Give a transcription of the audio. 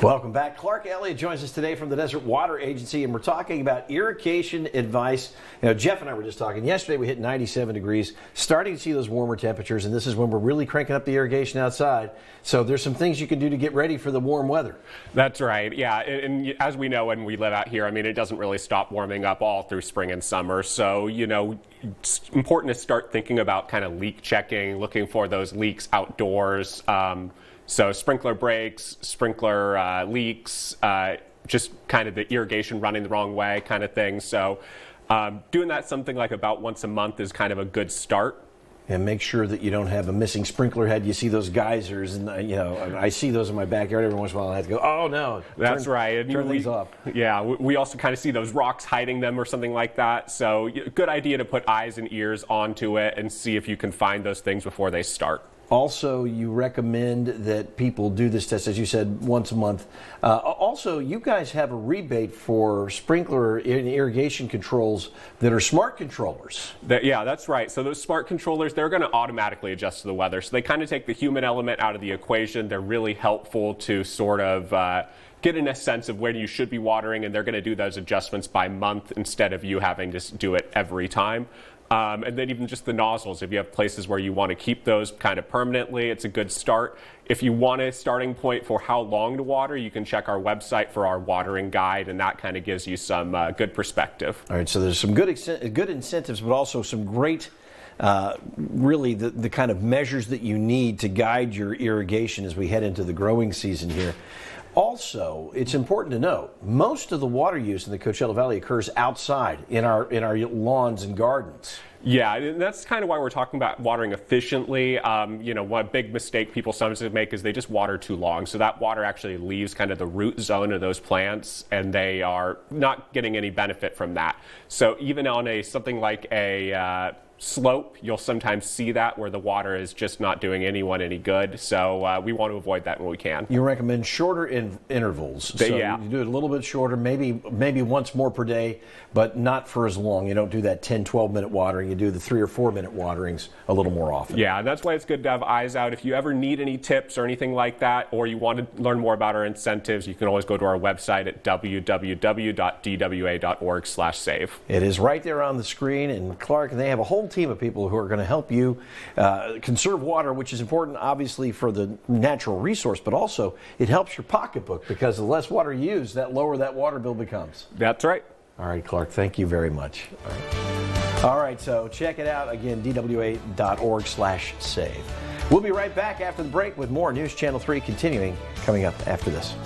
Welcome back. Clark Elliott joins us today from the Desert Water Agency, and we're talking about irrigation advice. You know, Jeff and I were just talking. Yesterday we hit 97 degrees, starting to see those warmer temperatures, and this is when we're really cranking up the irrigation outside. So there's some things you can do to get ready for the warm weather. That's right, yeah. And as we know when we live out here, I mean, it doesn't really stop warming up all through spring and summer. So, you know, it's important to start thinking about kind of leak checking, looking for those leaks outdoors. So sprinkler breaks, sprinkler leaks, just kind of the irrigation running the wrong way kind of thing. So doing that something like about once a month is kind of a good start. And make sure that you don't have a missing sprinkler head. You see those geysers, and you know, I see those in my backyard every once in a while. I have to go, oh no. That's right. And turn these off. Yeah, we also kind of see those rocks hiding them or something like that. So good idea to put eyes and ears onto it and see if you can find those things before they start. Also, you recommend that people do this test, as you said, once a month. Also, you guys have a rebate for sprinkler and irrigation controls that are smart controllers. Yeah, that's right. So those smart controllers, they're going to automatically adjust to the weather. So they kind of take the human element out of the equation. They're really helpful to sort of get in a sense of when you should be watering, and they're going to do those adjustments by month instead of you having to do it every time. And then even just the nozzles, if you have places where you want to keep those kind of permanently, it's a good start. If you want a starting point for how long to water, you can check our website for our watering guide, and that kind of gives you some good perspective. All right, so there's some good incentives, but also some great, really the kind of measures that you need to guide your irrigation as we head into the growing season here. Also, it's important to note, most of the water use in the Coachella Valley occurs outside in our lawns and gardens. Yeah, and that's kind of why we're talking about watering efficiently. You know, one big mistake people sometimes make is they just water too long. So that water actually leaves kind of the root zone of those plants, and they are not getting any benefit from that. So even on something like a slope, you'll sometimes see that where the water is just not doing anyone any good. So we want to avoid that when we can. You recommend shorter intervals. So yeah. You do it a little bit shorter, maybe once more per day, but not for as long. You don't do that 10, 12-minute watering. You do the 3 or 4 minute waterings a little more often. Yeah, and that's why it's good to have eyes out. If you ever need any tips or anything like that, or you want to learn more about our incentives, you can always go to our website at www.dwa.org/save. It is right there on the screen, and Clark, they have a whole team of people who are going to help you conserve water, which is important obviously for the natural resource, but also it helps your pocketbook, because the less water you use, that lower that water bill becomes. That's right. All right, Clark, thank you very much. All right, so check it out again, dwa.org/save. We'll be right back after the break with more News Channel 3 continuing coming up after this.